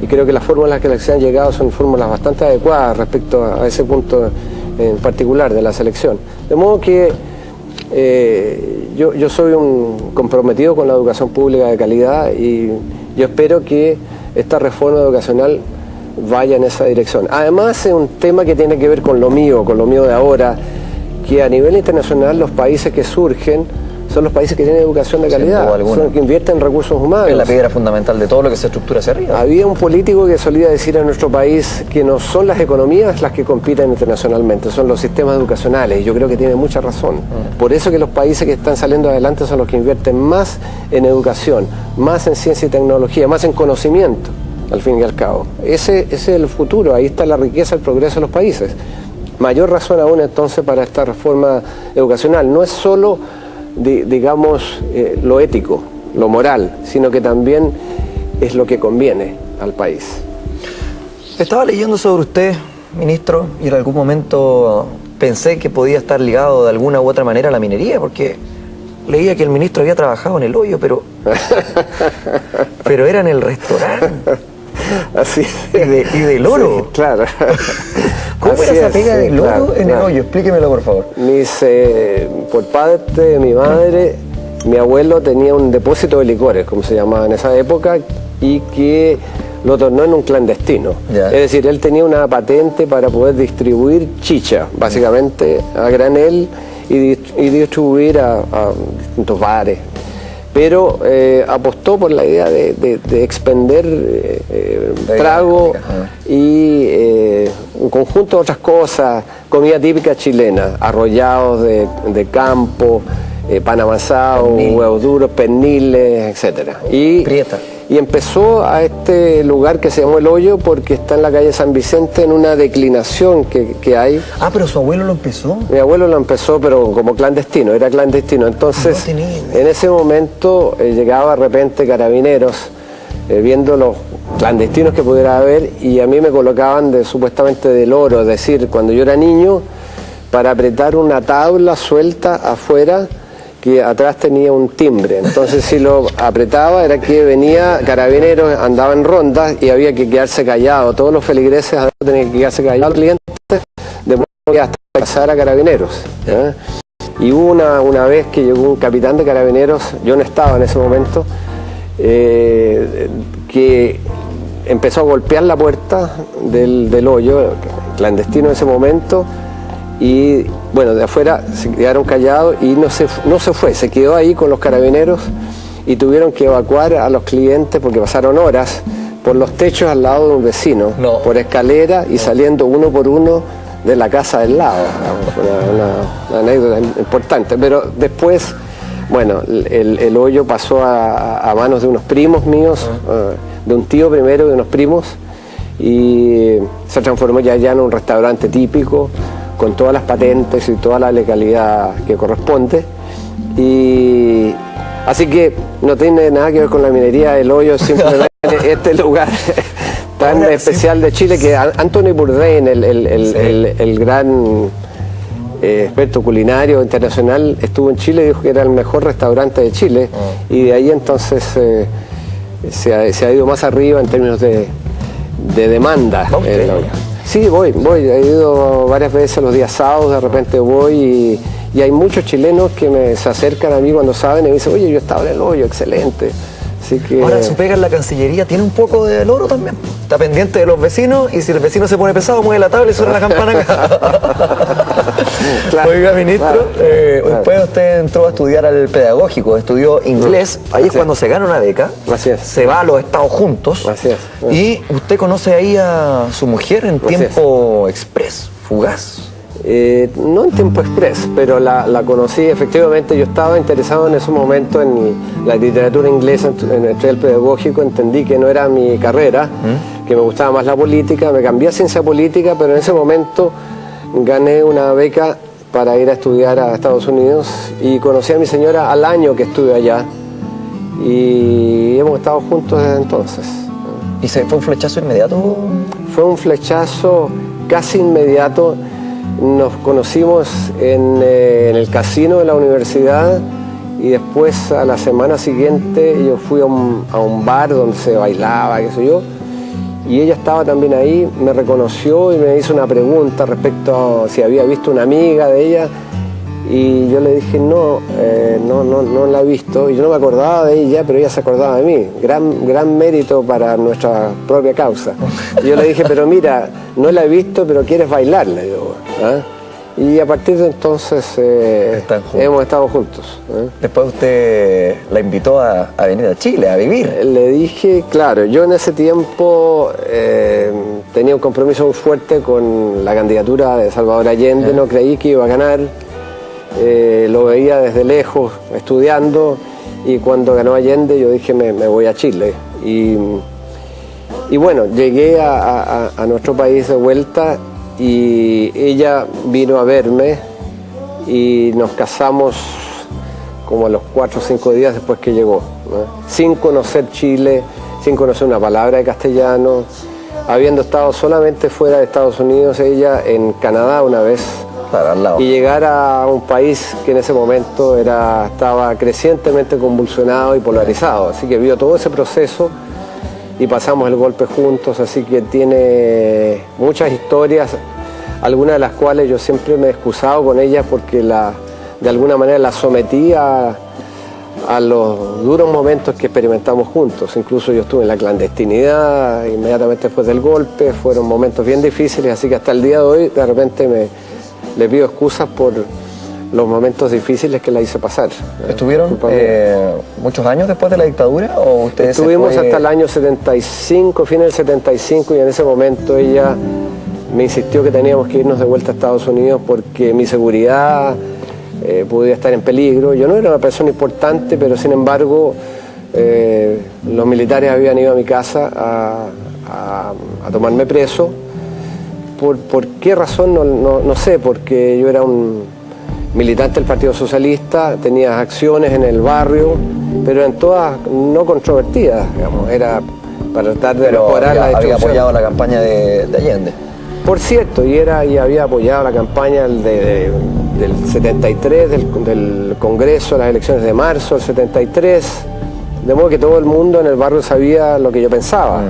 Y creo que las fórmulas que se han llegado son fórmulas bastante adecuadas respecto a ese punto en particular de la selección. De modo que yo soy un comprometido con la educación pública de calidad, y yo espero que esta reforma educacional vaya en esa dirección. Además, es un tema que tiene que ver con lo mío de ahora, que a nivel internacional los países que surgen son los países que tienen educación de calidad, son los que invierten en recursos humanos. Es la piedra fundamental de todo lo que se estructura hacia arriba. Había un político que solía decir en nuestro país que no son las economías las que compiten internacionalmente, son los sistemas educacionales, y yo creo que tiene mucha razón. Por eso que los países que están saliendo adelante son los que invierten más en educación, más en ciencia y tecnología, más en conocimiento, al fin y al cabo. Ese es el futuro, ahí está la riqueza, el progreso de los países. Mayor razón aún entonces para esta reforma educacional. No es solo, digamos, lo ético, lo moral, sino que también es lo que conviene al país. Estaba leyendo sobre usted, ministro, y en algún momento pensé que podía estar ligado de alguna u otra manera a la minería, porque leía que el ministro había trabajado en El Hoyo, pero era en el restaurante. Así y del oro. Sí, claro. ¿Cómo era esa pega del oro claro, en El Hoyo? Explíquemelo, por favor. Por parte de mi madre, mi abuelo tenía un depósito de licores, como se llamaba en esa época, y que lo tornó en un clandestino. Ya. Es decir, él tenía una patente para poder distribuir chicha, básicamente a granel, y distribuir a distintos bares. Pero apostó por la idea de expender trago y un conjunto de otras cosas, comida típica chilena, arrollados de campo, pan amasado, huevos duros, perniles, etc. Y empezó a este lugar que se llamó El Hoyo porque está en la calle San Vicente en una declinación que hay. Ah, pero su abuelo lo empezó. Mi abuelo lo empezó, pero como clandestino, era clandestino. Entonces, en ese momento llegaba de repente carabineros, viendo los clandestinos que pudiera haber, y a mí me colocaban supuestamente del oro, es decir, cuando yo era niño, para apretar una tabla suelta afuera, que atrás tenía un timbre. Entonces si lo apretaba era que venía carabineros, andaba en rondas y había que quedarse callado. Todos los feligreses tenían que quedarse callados, clientes, de modo que hasta pasar a carabineros. Y hubo una vez que llegó un capitán de carabineros, yo no estaba en ese momento, que empezó a golpear la puerta del hoyo, clandestino en ese momento, y bueno, de afuera se quedaron callados y no se fue, se quedó ahí con los carabineros y tuvieron que evacuar a los clientes porque pasaron horas por los techos al lado de un vecino, por escalera y saliendo uno por uno de la casa del lado. Una anécdota importante, pero después, bueno, el hoyo pasó a manos de unos primos míos, de un tío primero, de unos primos, y se transformó ya en un restaurante típico, con todas las patentes y toda la legalidad que corresponde. Y así que no tiene nada que ver con la minería. El Hoyo simplemente este lugar tan especial de Chile, que Anthony Bourdain, el gran experto culinario internacional, estuvo en Chile y dijo que era el mejor restaurante de Chile, y de ahí entonces se ha ido más arriba en términos de demanda. El Hoyo. Sí, voy, he ido varias veces los días sábados, de repente voy y hay muchos chilenos que se acercan a mí cuando saben y me dicen, oye, yo estaba en El Hoyo, excelente. Así que... Ahora su pega en la Cancillería tiene un poco de oro también. Está pendiente de los vecinos y si el vecino se pone pesado, mueve la tabla y suena la campana. Claro, oiga, ministro, después usted entró a estudiar al pedagógico, estudió inglés, ahí es cuando se gana una beca, se va a los Estados juntos, y usted conoce ahí a su mujer en tiempo express, fugaz. No en tiempo express, pero la conocí efectivamente. Yo estaba interesado en ese momento en la literatura inglesa, entré al pedagógico, entendí que no era mi carrera, que me gustaba más la política, me cambié a ciencia política, pero en ese momento gané una beca para ir a estudiar a Estados Unidos y conocí a mi señora al año que estuve allá y hemos estado juntos desde entonces. ¿Y fue un flechazo inmediato? Fue un flechazo casi inmediato. Nos conocimos en el casino de la universidad y después a la semana siguiente yo fui a un bar donde se bailaba, qué sé yo, y ella estaba también ahí, me reconoció y me hizo una pregunta respecto a si había visto una amiga de ella y yo le dije no la he visto, y yo no me acordaba de ella, pero ella se acordaba de mí, gran mérito para nuestra propia causa. Y yo le dije, pero mira, no la he visto, pero ¿quieres bailar? Le digo, Y a partir de entonces hemos estado juntos. Después usted la invitó a venir a Chile, a vivir. Le dije, claro, yo en ese tiempo tenía un compromiso muy fuerte con la candidatura de Salvador Allende, no creí que iba a ganar, lo veía desde lejos, estudiando, y cuando ganó Allende yo dije, me voy a Chile. Y bueno, llegué a nuestro país de vuelta, y ella vino a verme y nos casamos como a los 4 o 5 días después que llegó, ¿no? Sin conocer Chile, sin conocer una palabra de castellano, habiendo estado solamente fuera de Estados Unidos, ella en Canadá una vez, al lado. Y llegar a un país que en ese momento estaba crecientemente convulsionado y polarizado, así que vio todo ese proceso y pasamos el golpe juntos, así que tiene muchas historias, algunas de las cuales yo siempre me he excusado con ella porque de alguna manera la sometí a los duros momentos que experimentamos juntos. Incluso yo estuve en la clandestinidad inmediatamente después del golpe, fueron momentos bien difíciles, así que hasta el día de hoy de repente le pido excusas por los momentos difíciles que la hice pasar. ¿Estuvieron muchos años después de la dictadura? ¿O ustedes estuvimos hasta el año 75, fin del 75, y en ese momento ella me insistió que teníamos que irnos de vuelta a Estados Unidos porque mi seguridad podía estar en peligro. Yo no era una persona importante, pero sin embargo los militares habían ido a mi casa a tomarme preso. ¿Por qué razón? No sé, porque yo era un militante del Partido Socialista, tenía acciones en el barrio, pero eran todas no controvertidas, digamos, era para tratar de mejorar la destrucción. Había apoyado la campaña de Allende. Por cierto, y había apoyado la campaña del 73, del Congreso, las elecciones de marzo del 73, de modo que todo el mundo en el barrio sabía lo que yo pensaba.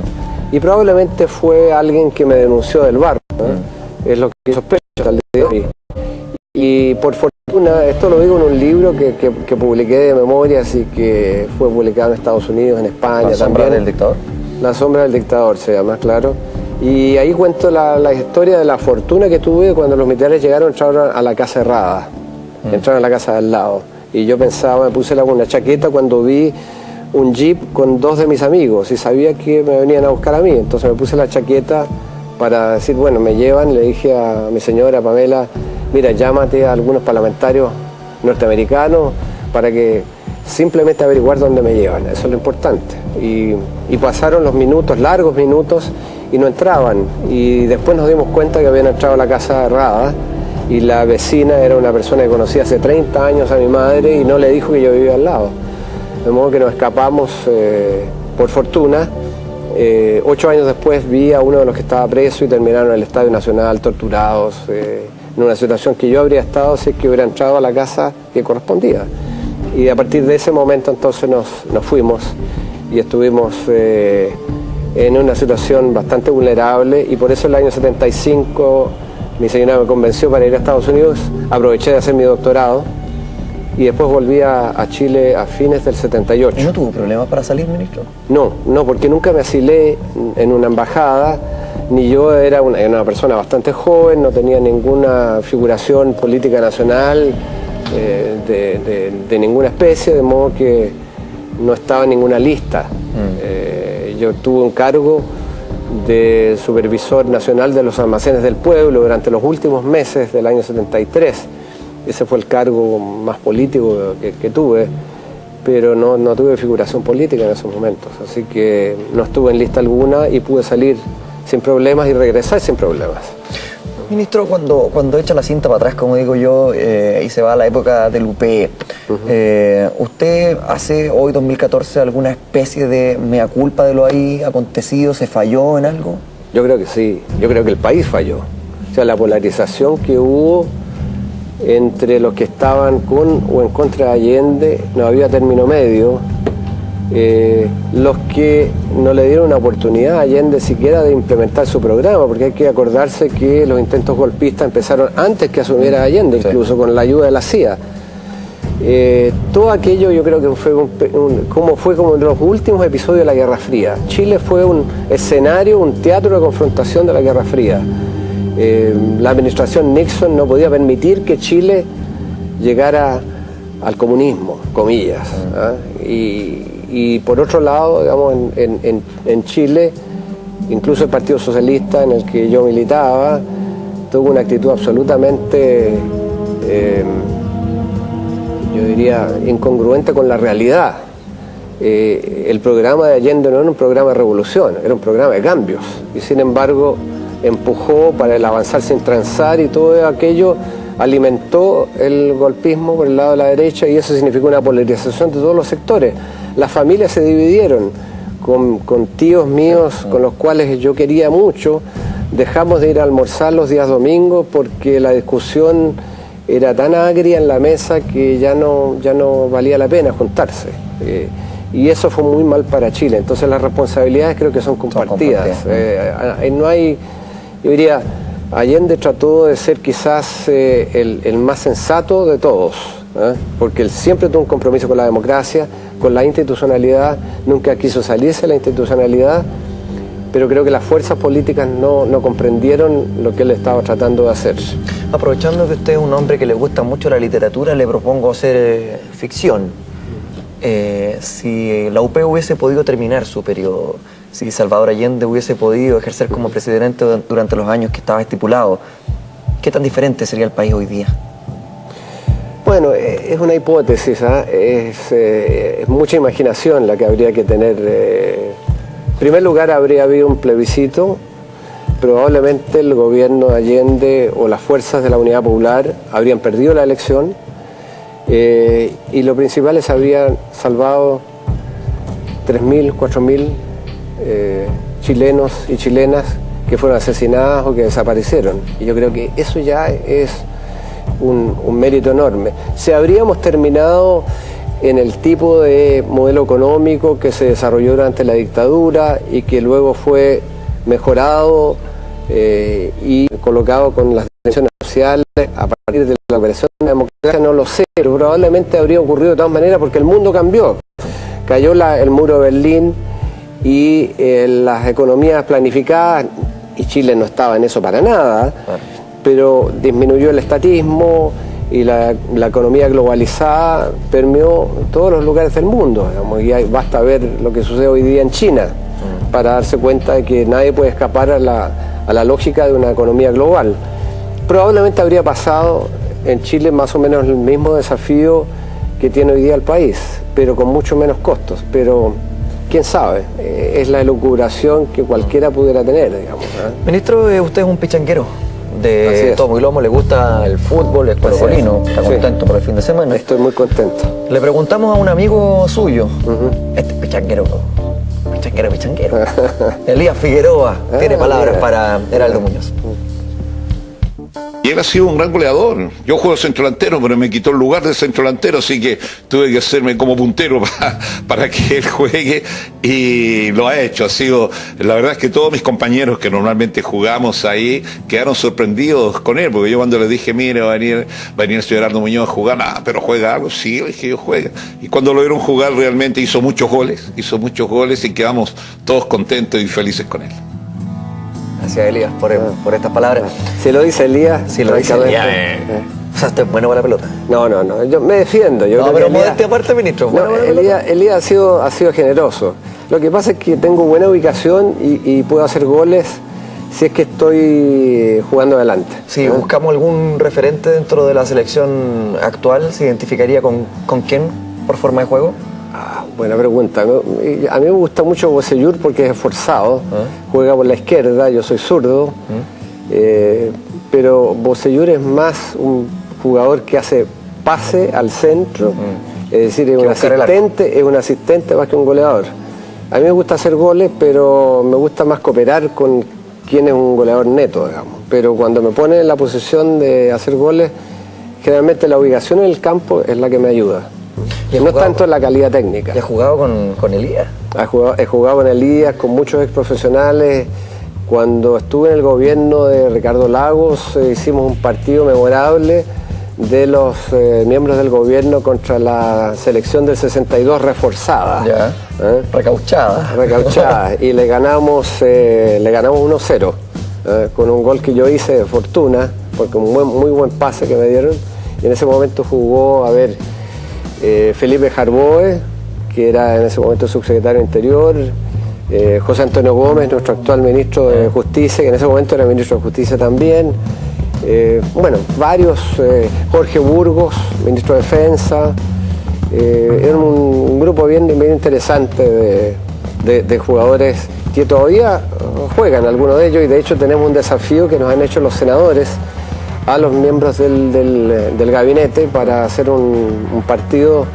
Y probablemente fue alguien que me denunció del barrio, ¿no? Es lo que sospecho al día de hoy. Y por fortuna, esto lo digo en un libro que publiqué de memorias y que fue publicado en Estados Unidos, en España. ¿La sombra del dictador? La sombra del dictador se llama, claro. Y ahí cuento la historia de la fortuna que tuve cuando los militares entraron a la casa errada, entraron a la casa de al lado. Y yo pensaba, me puse una chaqueta cuando vi un jeep con 2 de mis amigos y sabía que me venían a buscar a mí. Entonces me puse la chaqueta para decir, bueno, me llevan. Le dije a mi señora Pamela, mira, llámate a algunos parlamentarios norteamericanos para que simplemente averiguar dónde me llevan, eso es lo importante. Y pasaron los minutos, largos minutos, y no entraban. Y después nos dimos cuenta que habían entrado a la casa errada, y la vecina era una persona que conocía hace 30 años a mi madre y no le dijo que yo vivía al lado. De modo que nos escapamos, por fortuna. 8 años después vi a uno de los que estaba preso y terminaron en el Estadio Nacional torturados, en una situación que yo habría estado si es que hubiera entrado a la casa que correspondía. Y a partir de ese momento entonces nos fuimos y estuvimos en una situación bastante vulnerable, y por eso el año 75 mi señora me convenció para ir a Estados Unidos, aproveché de hacer mi doctorado y después volví a Chile a fines del 78. ¿Y no tuvo problemas para salir, ministro? No, porque nunca me asilé en una embajada, ni yo era una persona bastante joven, no tenía ninguna figuración política nacional de ninguna especie, de modo que no estaba en ninguna lista. Yo tuve un cargo de supervisor nacional de los almacenes del pueblo durante los últimos meses del año 73. Ese fue el cargo más político que tuve, pero no tuve figuración política en esos momentos, así que no estuve en lista alguna y pude salir sin problemas y regresar sin problemas. Ministro, cuando echa la cinta para atrás, como digo yo, y se va a la época del UP, ¿usted hace hoy, 2014, alguna especie de mea culpa de lo ahí acontecido? ¿Se falló en algo? Yo creo que sí, yo creo que el país falló. O sea, la polarización que hubo entre los que estaban con o en contra de Allende, no había término medio. Los que no le dieron una oportunidad a Allende siquiera de implementar su programa, porque hay que acordarse que los intentos golpistas empezaron antes que asumiera Allende, incluso con la ayuda de la CIA. Todo aquello yo creo que fue como los últimos episodios de la Guerra Fría. Chile fue un escenario, un teatro de confrontación de la Guerra Fría. La administración Nixon no podía permitir que Chile llegara al comunismo, comillas. Y por otro lado, digamos, en Chile, incluso el Partido Socialista, en el que yo militaba, tuvo una actitud absolutamente, yo diría, incongruente con la realidad. El programa de Allende no era un programa de revolución, era un programa de cambios, y sin embargo empujó para el avanzar sin transar, y todo aquello alimentó el golpismo por el lado de la derecha, y eso significó una polarización de todos los sectores. Las familias se dividieron. Con tíos míos con los cuales yo quería mucho, dejamos de ir a almorzar los días domingos porque la discusión era tan agria en la mesa que ya no valía la pena juntarse. Y eso fue muy mal para Chile. Entonces las responsabilidades creo que son compartidas. No hay, yo diría, Allende trató de ser quizás el más sensato de todos, porque él siempre tuvo un compromiso con la democracia, con la institucionalidad, nunca quiso salirse de la institucionalidad, pero creo que las fuerzas políticas no comprendieron lo que él estaba tratando de hacer. Aprovechando que usted es un hombre que le gusta mucho la literatura, le propongo hacer ficción. Si la UP hubiese podido terminar su periodo, si Salvador Allende hubiese podido ejercer como presidente durante los años que estaba estipulado, ¿qué tan diferente sería el país hoy día? Bueno, es una hipótesis, es mucha imaginación la que habría que tener. En primer lugar, habría habido un plebiscito, probablemente el gobierno de Allende o las fuerzas de la Unidad Popular habrían perdido la elección, y lo principal es habrían salvado 3.000, 4.000 chilenos y chilenas que fueron asesinadas o que desaparecieron. Y yo creo que eso ya es un mérito enorme. Si habríamos terminado en el tipo de modelo económico que se desarrolló durante la dictadura y que luego fue mejorado y colocado con las dimensiones sociales a partir de la operación de la democracia, no lo sé, pero probablemente habría ocurrido de todas maneras porque el mundo cambió. Cayó el muro de Berlín y las economías planificadas, y Chile no estaba en eso para nada, pero disminuyó el estatismo y la economía globalizada permeó todos los lugares del mundo, digamos, y basta ver lo que sucede hoy día en China para darse cuenta de que nadie puede escapar a la lógica de una economía global. Probablemente habría pasado en Chile más o menos el mismo desafío que tiene hoy día el país, pero con mucho menos costos, pero quién sabe, es la elucubración que cualquiera pudiera tener, digamos. Ministro, usted es un pichanguero de tomo y lomo, le gusta el fútbol, es colocolino, está contento por el fin de semana. Estoy muy contento. Le preguntamos a un amigo suyo, este pichanguero, Elías Figueroa, tiene palabras para Heraldo Muñoz. Y él ha sido un gran goleador. Yo juego centro delantero, pero me quitó el lugar de centro delantero, así que tuve que hacerme como puntero para que él juegue, y lo ha hecho. Ha sido, la verdad es que todos mis compañeros que normalmente jugamos ahí quedaron sorprendidos con él, porque yo cuando le dije, mire, va a venir el señor Heraldo Muñoz a jugar, pero juega algo, sí, es que yo juega. Y cuando lo vieron jugar realmente hizo muchos goles y quedamos todos contentos y felices con él. Gracias, Elías, por estas palabras. Si lo dice Elías, si lo dice Elías, o sea, usted es bueno para la pelota. No, yo me defiendo. Yo pero modestia aparte, ministro. Elías ha sido generoso. Lo que pasa es que tengo buena ubicación y puedo hacer goles si es que estoy jugando adelante. Si buscamos algún referente dentro de la selección actual, ¿se identificaría con quién por forma de juego? Buena pregunta. A mí me gusta mucho Bocellur porque es esforzado, juega por la izquierda, yo soy zurdo, pero Bocellur es más un jugador que hace pase al centro, es decir, es un asistente más que un goleador. A mí me gusta hacer goles, pero me gusta más cooperar con quien es un goleador neto, digamos. Pero cuando me pone en la posición de hacer goles, generalmente la ubicación en el campo es la que me ayuda. No tanto en la calidad técnica. ¿Y has jugado con Elías? He jugado con Elías, con muchos ex profesionales. Cuando estuve en el gobierno de Ricardo Lagos, hicimos un partido memorable de los miembros del gobierno contra la selección del 62 reforzada. Ya. Recauchada. Y le ganamos 1-0. con un gol que yo hice de fortuna, porque muy buen pase que me dieron. Y en ese momento jugó, Felipe Jarboe, que era en ese momento subsecretario Interior, José Antonio Gómez, nuestro actual ministro de Justicia, que en ese momento era ministro de Justicia también. Varios, Jorge Burgos, ministro de Defensa. Era un grupo bien interesante de jugadores que todavía juegan, algunos de ellos, y de hecho tenemos un desafío que nos han hecho los senadores a los miembros del gabinete para hacer un partido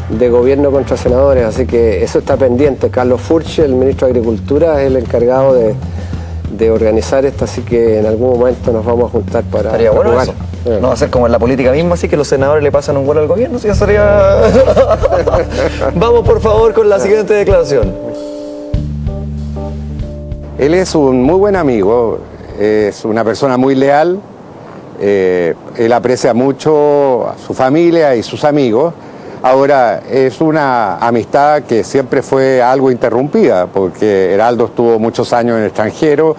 de gobierno contra senadores, así que eso está pendiente. Carlos Furche, el ministro de Agricultura, es el encargado de organizar esto, así que en algún momento nos vamos a juntar para bueno jugar. Eso. No va a ser como en la política misma, así que los senadores le pasan un gol al gobierno, si ya sería... Vamos por favor con la siguiente declaración. Él es un muy buen amigo, es una persona muy leal, él aprecia mucho a su familia y sus amigos. Ahora, es una amistad que siempre fue algo interrumpida, porque Heraldo estuvo muchos años en el extranjero,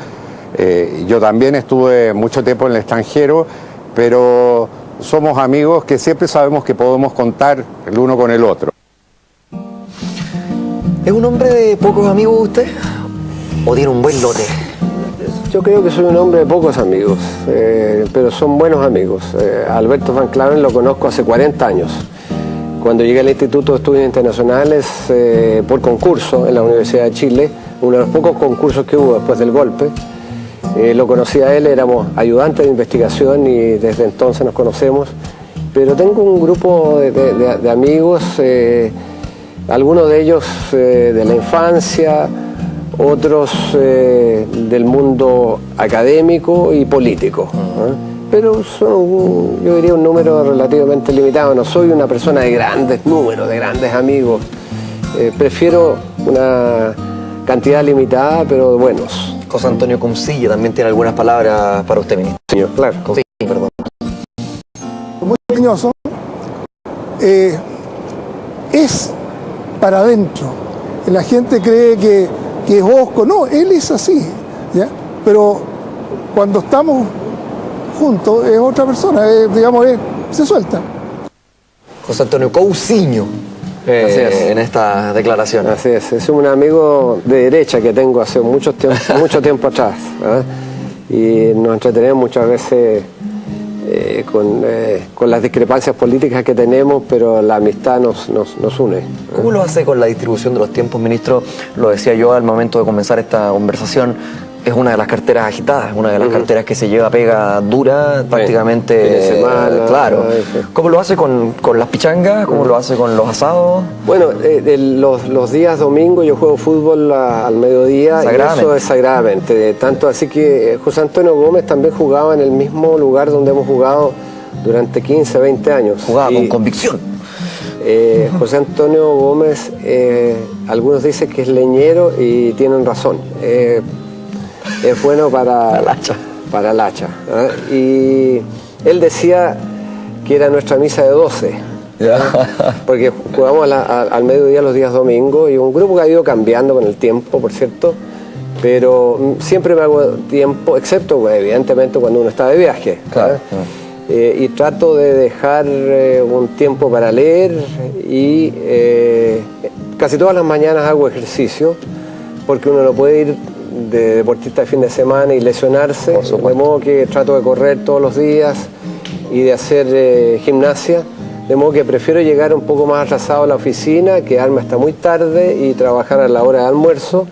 yo también estuve mucho tiempo en el extranjero, pero somos amigos que siempre sabemos que podemos contar el uno con el otro. ¿Es un hombre de pocos amigos usted? ¿O tiene un buen lote? Yo creo que soy un hombre de pocos amigos, pero son buenos amigos. Alberto Van Claven lo conozco hace 40 años. Cuando llegué al Instituto de Estudios Internacionales por concurso en la Universidad de Chile, uno de los pocos concursos que hubo después del golpe, lo conocí a él, éramos ayudantes de investigación y desde entonces nos conocemos. Pero tengo un grupo de amigos, algunos de ellos de la infancia, otros del mundo académico y político. Pero son, yo diría, un número relativamente limitado. No soy una persona de grandes números, de grandes amigos. Prefiero una cantidad limitada, pero buenos. José Antonio Cuncilla también tiene algunas palabras para usted, ministro. Señor, claro. Sí, perdón. Muy cariñoso. Es para adentro. La gente cree que es osco. No, él es así, ¿ya? Pero cuando estamos juntos es otra persona, se suelta. José Antonio Cousiño, en esta declaración. Así es un amigo de derecha que tengo hace mucho tiempo atrás, ¿verdad? Y nos entretenemos muchas veces con las discrepancias políticas que tenemos, pero la amistad nos une. ¿Cómo lo hace con la distribución de los tiempos, ministro? Lo decía yo al momento de comenzar esta conversación. Es una de las carteras agitadas, una de las carteras que se lleva pega dura prácticamente. Fin de semana, claro. ¿Cómo lo hace con las pichangas? ¿Cómo lo hace con los asados? Bueno, los días domingos yo juego fútbol al mediodía y eso es sagradamente. Tanto así que José Antonio Gómez también jugaba en el mismo lugar donde hemos jugado durante 15, 20 años. Jugaba con convicción. José Antonio Gómez, algunos dicen que es leñero y tienen razón. Es bueno para el hacha. Y él decía que era nuestra misa de 12, porque jugamos al mediodía los días domingos, y un grupo que ha ido cambiando con el tiempo, por cierto, pero siempre me hago tiempo, excepto evidentemente cuando uno está de viaje. Claro. Y trato de dejar un tiempo para leer, y casi todas las mañanas hago ejercicio, porque uno no puede ir de deportista de fin de semana y lesionarse, de modo que trato de correr todos los días y de hacer gimnasia, de modo que prefiero llegar un poco más atrasado a la oficina, quedarme hasta muy tarde y trabajar a la hora de almuerzo,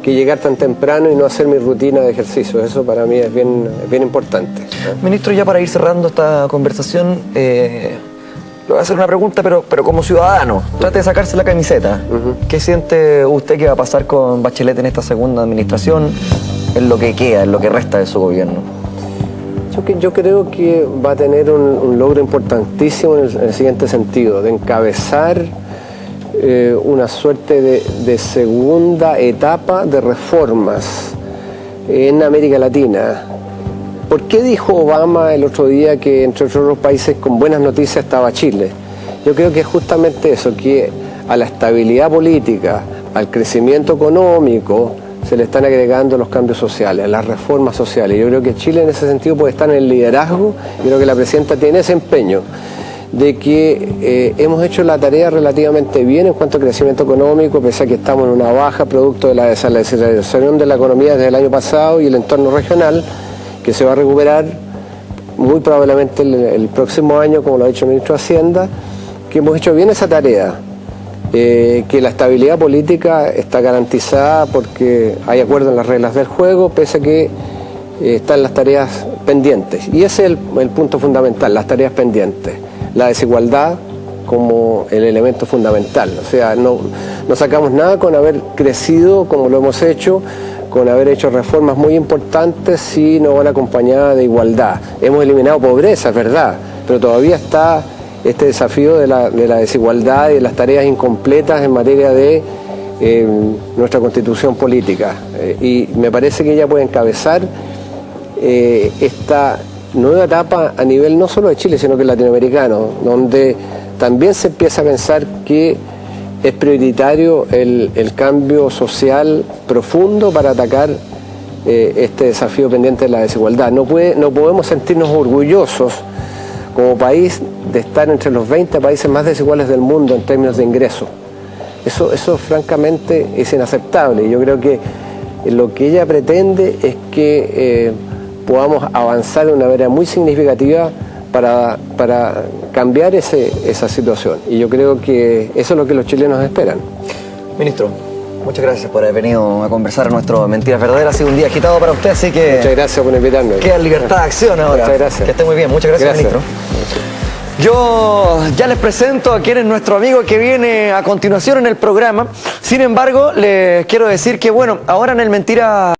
que llegar tan temprano y no hacer mi rutina de ejercicio. Eso para mí es bien importante. Ministro, ya para ir cerrando esta conversación, le voy a hacer una pregunta, pero como ciudadano, trate de sacarse la camiseta. ¿Qué siente usted que va a pasar con Bachelet en esta segunda administración, en lo que queda, en lo que resta de su gobierno? Yo creo que va a tener un logro importantísimo en el siguiente sentido, de encabezar una suerte de segunda etapa de reformas en América Latina. ¿Por qué dijo Obama el otro día que entre otros países con buenas noticias estaba Chile? Yo creo que es justamente eso, que a la estabilidad política, al crecimiento económico, se le están agregando los cambios sociales, las reformas sociales. Yo creo que Chile en ese sentido puede estar en el liderazgo. Yo creo que la presidenta tiene ese empeño de que hemos hecho la tarea relativamente bien en cuanto a crecimiento económico, pese a que estamos en una baja producto de la desaceleración de la economía desde el año pasado y el entorno regional, que se va a recuperar muy probablemente el próximo año, como lo ha dicho el ministro de Hacienda, que hemos hecho bien esa tarea, que la estabilidad política está garantizada porque hay acuerdo en las reglas del juego, pese a que están las tareas pendientes. Y ese es el punto fundamental, las tareas pendientes. La desigualdad como el elemento fundamental. O sea, no sacamos nada con haber crecido como lo hemos hecho, con haber hecho reformas muy importantes si no van acompañadas de igualdad. Hemos eliminado pobreza, es verdad, pero todavía está este desafío de la desigualdad y de las tareas incompletas en materia de nuestra constitución política. Y me parece que ella puede encabezar esta nueva etapa a nivel no solo de Chile, sino que latinoamericano, donde también se empieza a pensar que es prioritario el cambio social profundo para atacar este desafío pendiente de la desigualdad. No podemos sentirnos orgullosos como país de estar entre los 20 países más desiguales del mundo en términos de ingresos. Eso francamente es inaceptable. Y yo creo que lo que ella pretende es que podamos avanzar de una manera muy significativa para cambiar esa situación. Y yo creo que eso es lo que los chilenos esperan. Ministro, muchas gracias por haber venido a conversar a nuestro Mentiras Verdaderas. Ha sido un día agitado para usted, así que... Muchas gracias por invitarme. Queda libertad de acción ahora. Muchas gracias. Que esté muy bien. Muchas gracias, ministro. Yo ya les presento a quién es nuestro amigo que viene a continuación en el programa. Sin embargo, les quiero decir que, bueno, ahora en el Mentira